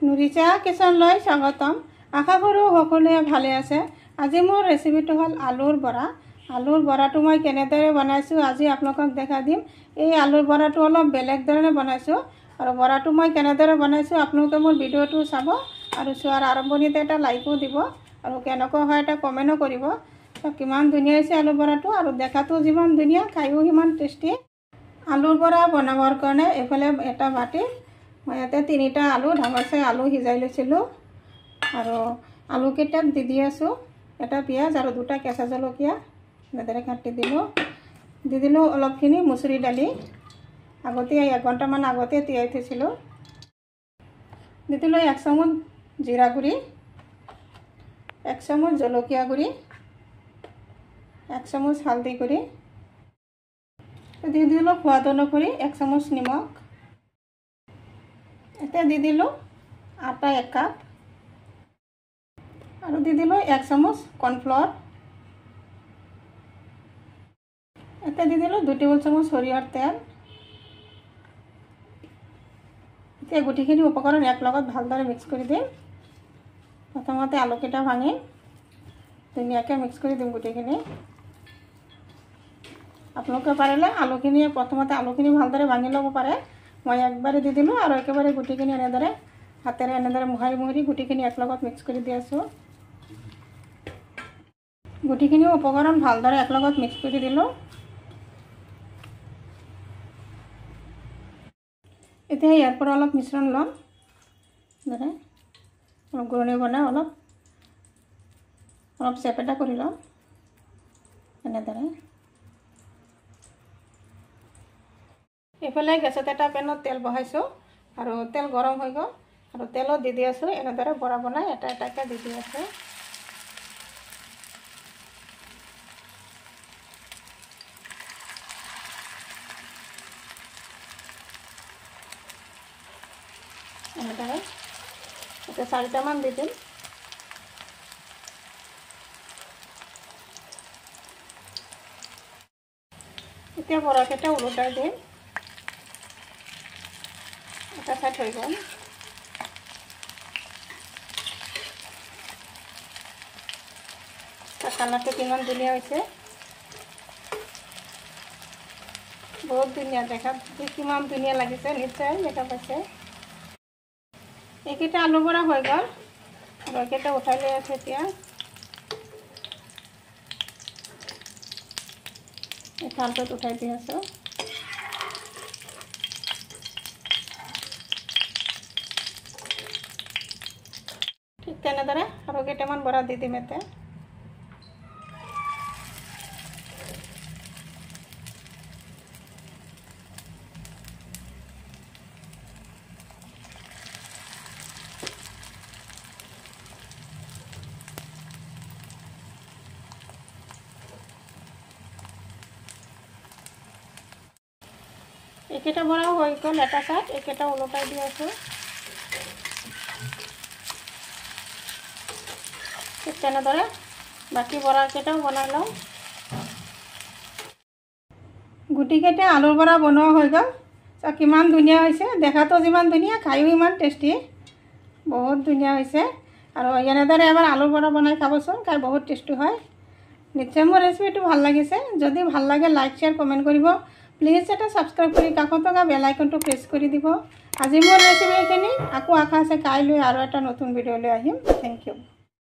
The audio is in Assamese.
নুৰিচা কিচেনলৈ স্বাগতম। আশা কৰোঁ সকলোৱে ভালে আছে। আজি মোৰ ৰেচিপিটো হ'ল আলুৰ বৰা। আলুৰ বৰাটো মই কেনেদৰে বনাইছোঁ আজি আপোনালোকক দেখাই দিম। এই আলুৰ বৰাটো অলপ বেলেগ ধৰণে বনাইছোঁ আৰু বৰাটো মই কেনেদৰে বনাইছোঁ আপোনালোকে মোৰ ভিডিঅ'টো চাব আৰু চোৱাৰ আৰম্ভণিতে এটা লাইকো দিব আৰু কেনেকুৱা হয় এটা কমেণ্টো কৰিব। কিমান ধুনীয়া হৈছে আলু বৰাটো আৰু দেখাতো যিমান ধুনীয়া খায়ো সিমান টেষ্টি। আলুৰ বৰা বনাবৰ কাৰণে এইফালে এটা বাটি মই ইয়াতে 3টা আলু ডাঙৰ চাই আলু সিজাই লৈছিলোঁ আৰু আলুকেইটাত দি আছোঁ এটা পিঁয়াজ আৰু 2টা কেঁচা জলকীয়া এনেদৰে কাটি দি দিলোঁ অলপখিনি মচুৰি দালি আগতে 1 ঘণ্টামান আগতে তিয়াই থৈছিলোঁ। দি দিলোঁ 1 চামুচ জিৰা গুড়ি, 1 চামুচ জলকীয়া গুড়ি, 1 চামুচ হালধি গুড়ি, দি দিলোঁ সোৱাদ অনুসৰি 1 চামুচ নিমখ। এতিয়া দি দিলোঁ আটা 1 কাপ আৰু দি দিলোঁ 1 চামুচ কৰ্ণফ্লাৱাৰ। এতিয়া দি দিলোঁ 2 টেবুল চামুচ সৰিয়হৰ তেল। এতিয়া গুটিখিনি উপকৰণ এক লগত ভালদৰে মিক্স কৰি দিম। প্ৰথমতে আলুকেইটা ভাঙি ধুনীয়াকৈ মিক্স কৰি দিম গুটিখিনি। আপোনালোকে পাৰিলে প্ৰথমতে আলুখিনি ভালদৰে ভাঙি ল'ব পাৰে। মই একবাৰে দি দিলোঁ আৰু একেবাৰে গুটিখিনি এনেদৰে হাতেৰে এনেদৰে মোহাৰি গুটিখিনি এক লগত মিক্স কৰি দি আছোঁ। গুটিখিনি উপকৰণ ভালদৰে এক লগত মিক্স কৰি দিলোঁ। এতিয়া ইয়াৰ পৰা অলপ মিশ্ৰণ ল'ম এনেদৰে অলপ ঘূৰণি বনাই অলপ চেপেটা কৰি ল'ম এনেদৰে। এইফালে গেছত এটা পেনত তেল বহাইছোঁ আৰু তেল গৰম হৈ গ'ল আৰু তেলত দি আছোঁ এনেদৰে বৰা বনাই এটা এটাকৈ দি আছোঁ। এনেদৰে এতিয়া 4টামান দি দিম। এতিয়া বৰাকেইটা ওলোটাই দিম। এটা চাইড হৈ গ'ল। কালাৰটো কিমান ধুনীয়া হৈছে, বহুত ধুনীয়া দেখাত কিমান ধুনীয়া লাগিছে নিশ্চয় দেখা পাইছে। এইকেইটা আলু বৰা হৈ গ'ল আৰু এইকেইটা উঠাই লৈ আছে। এতিয়া এই থালটোত উঠাই দি আছোঁ। ঠিক তেনেদৰে আৰু কেইটামান বৰা দি দিম ইয়াতে। এইকেইটা বৰাও হৈ গ'ল এটা চাইড, এইকেইটা ওলোটাই দি আছোঁ। ঠিক তেনেদৰে বাকী বৰাকেইটাও বনাই লওঁ। গুটিকেইটা আলুৰ বৰা বনোৱা হৈ গ'ল। কিমান ধুনীয়া হৈছে, দেখাতো যিমান ধুনীয়া খায়ো ইমান টেষ্টি, বহুত ধুনীয়া হৈছে। আৰু এনেদৰে এবাৰ আলুৰ বৰা বনাই খাবচোন, খাই বহুত টেষ্টি হয়। নিশ্চয় মোৰ ৰেচিপিটো ভাল লাগিছে। যদি ভাল লাগে লাইক শ্বেয়াৰ কমেণ্ট কৰিব। প্লিজ এটা ছাবস্ক্ৰাইব কৰি কাষত থকা বেল আইকনটো প্ৰেছ কৰি দিব। আজি মোৰ ৰেচিপি এইখিনি। আকৌ আশা আছে কাইলৈ আৰু এটা নতুন ভিডিঅ' লৈ আহিম। Thank U.